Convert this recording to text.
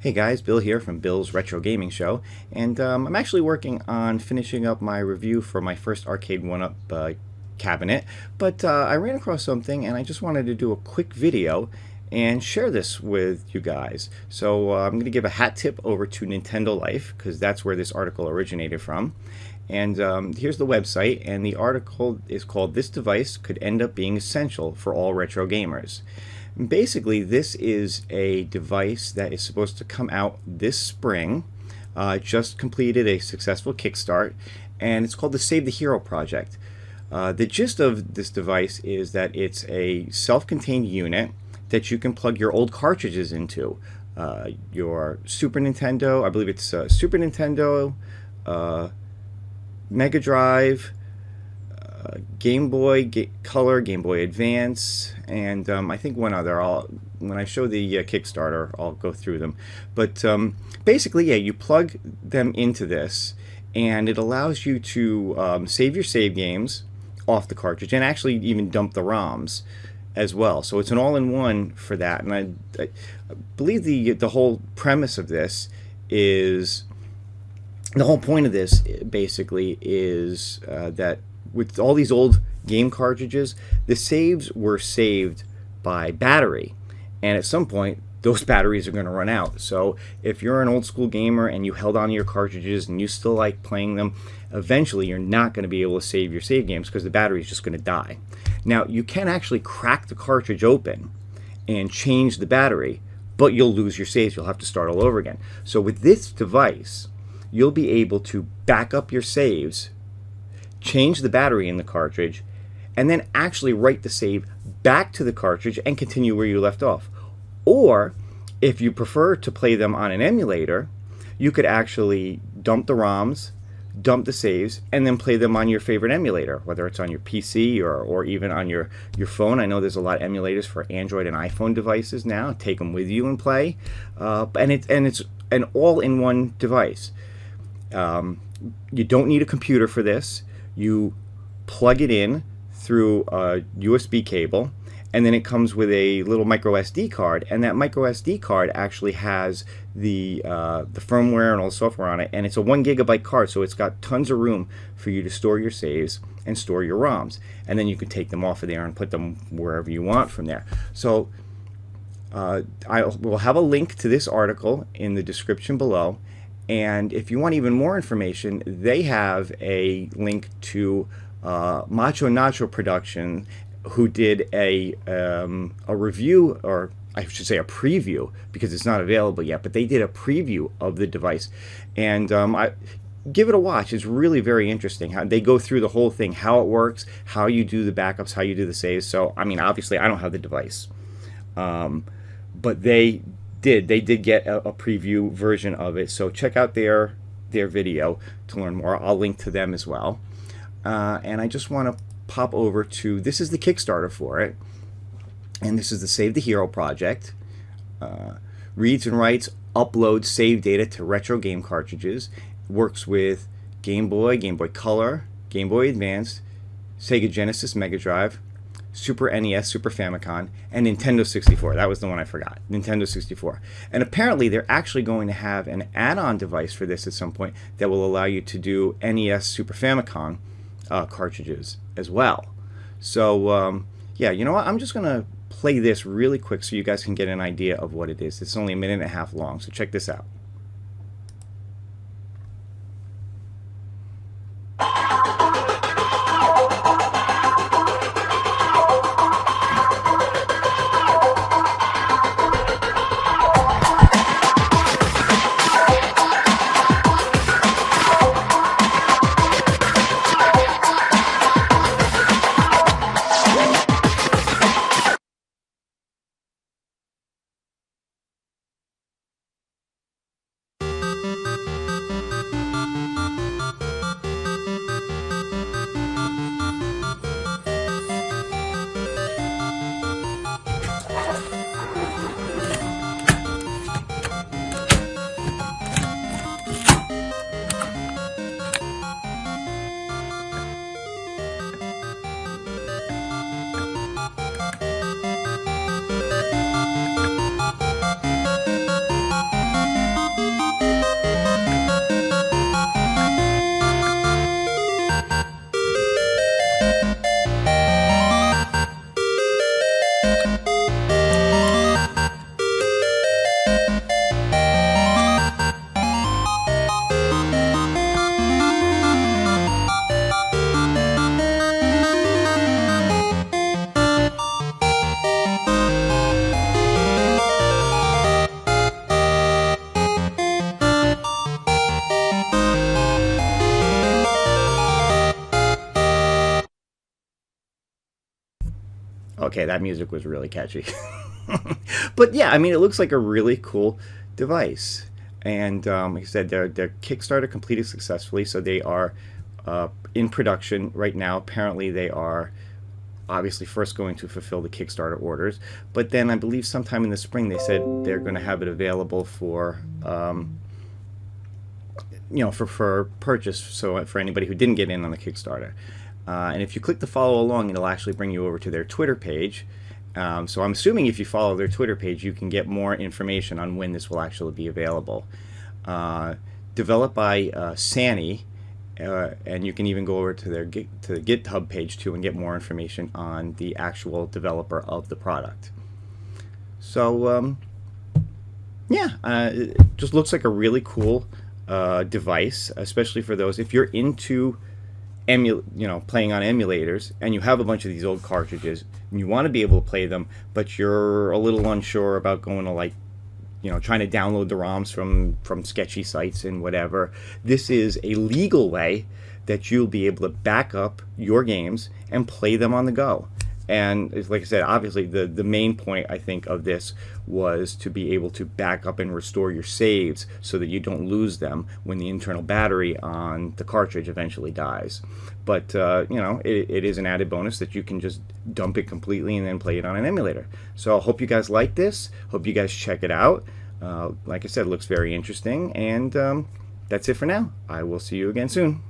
Hey guys, Bill here from Bill's Retro Gaming Show, and I'm actually working on finishing up my review for my first arcade one-up cabinet, but I ran across something and I just wanted to do a quick video and share this with you guys. So I'm going to give a hat tip over to Nintendo Life, because that's where this article originated from. And here's the website, and the article is called "This Device Could End Up Being Essential for All Retro Gamers." Basically, this is a device that is supposed to come out this spring. Just completed a successful Kickstart, and it's called the Save the Hero project. The gist of this device is that it's a self-contained unit that you can plug your old cartridges into. Your Super Nintendo, I believe it's Super Nintendo, Mega Drive, Game Boy Color, Game Boy Advance, and I think one other. When I show the Kickstarter, I'll go through them. But basically, yeah, you plug them into this, and it allows you to save your save games off the cartridge, and actually even dump the ROMs as well. So it's an all-in-one for that. And I believe the whole premise of this is, the whole point of this basically is that with all these old game cartridges, the saves were saved by battery, and at some point those batteries are going to run out. So if you're an old school gamer and you held on to your cartridges and you still like playing them, eventually you're not going to be able to save your save games because the battery is just going to die. Now, you can actually crack the cartridge open and change the battery, but you'll lose your saves. You'll have to start all over again. So with this device, you'll be able to back up your saves, change the battery in the cartridge, and then actually write the save back to the cartridge and continue where you left off. Or if you prefer to play them on an emulator, you could actually dump the ROMs, dump the saves, and then play them on your favorite emulator, whether it's on your PC or even on your phone. I know there's a lot of emulators for Android and iPhone devices now. Take them with you and play, and it's an all-in-one device. You don't need a computer for this. You plug it in through a USB cable, and then it comes with a little micro SD card, and that micro SD card actually has the firmware and all the software on it, and it's a 1 gigabyte card, so it's got tons of room for you to store your saves and store your ROMs, and then you can take them off of there and put them wherever you want from there. So I will have a link to this article in the description below. And if you want even more information, they have a link to Macho Nacho Productions, who did a review, or I should say a preview, because it's not available yet, but they did a preview of the device. And I give it a watch. It's really very interesting. How they go through the whole thing, how it works, how you do the backups, how you do the saves. So, I mean, obviously I don't have the device, but they did get a preview version of it, so check out their video to learn more. I'll link to them as well. And I just want to pop over to, this is the Kickstarter for it, and this is the Save the Hero project. Reads and writes, uploads save data to retro game cartridges. Works with Game Boy, Game Boy Color, Game Boy Advance, Sega Genesis, Mega Drive, Super NES, Super Famicom, and Nintendo 64. That was the one I forgot. Nintendo 64. And apparently they're actually going to have an add-on device for this at some point that will allow you to do NES, Super Famicom cartridges as well. So yeah, you know what? I'm just going to play this really quick so you guys can get an idea of what it is. It's only a minute and a half long, so check this out. okay, that music was really catchy. But yeah, I mean, it looks like a really cool device. And like I said, their Kickstarter completed successfully, so they are in production right now. Apparently, they are obviously first going to fulfill the Kickstarter orders, but then I believe sometime in the spring they said they're going to have it available for for purchase. So for anybody who didn't get in on the Kickstarter, and if you click the follow along, it'll actually bring you over to their Twitter page. So I'm assuming if you follow their Twitter page, you can get more information on when this will actually be available. Developed by Sani, and you can even go over to their the GitHub page too and get more information on the actual developer of the product. So yeah, it just looks like a really cool device, especially for those if you're into playing on emulators and you have a bunch of these old cartridges and you want to be able to play them, but you're a little unsure about going to trying to download the ROMs from sketchy sites and whatever. This is a legal way that you'll be able to back up your games and play them on the go. And like I said, obviously the main point I think of this was to be able to back up and restore your saves so that you don't lose them when the internal battery on the cartridge eventually dies. But it is an added bonus that you can just dump it completely and then play it on an emulator. So I hope you guys like this. Hope you guys check it out. Like I said, it looks very interesting. And that's it for now. I will see you again soon.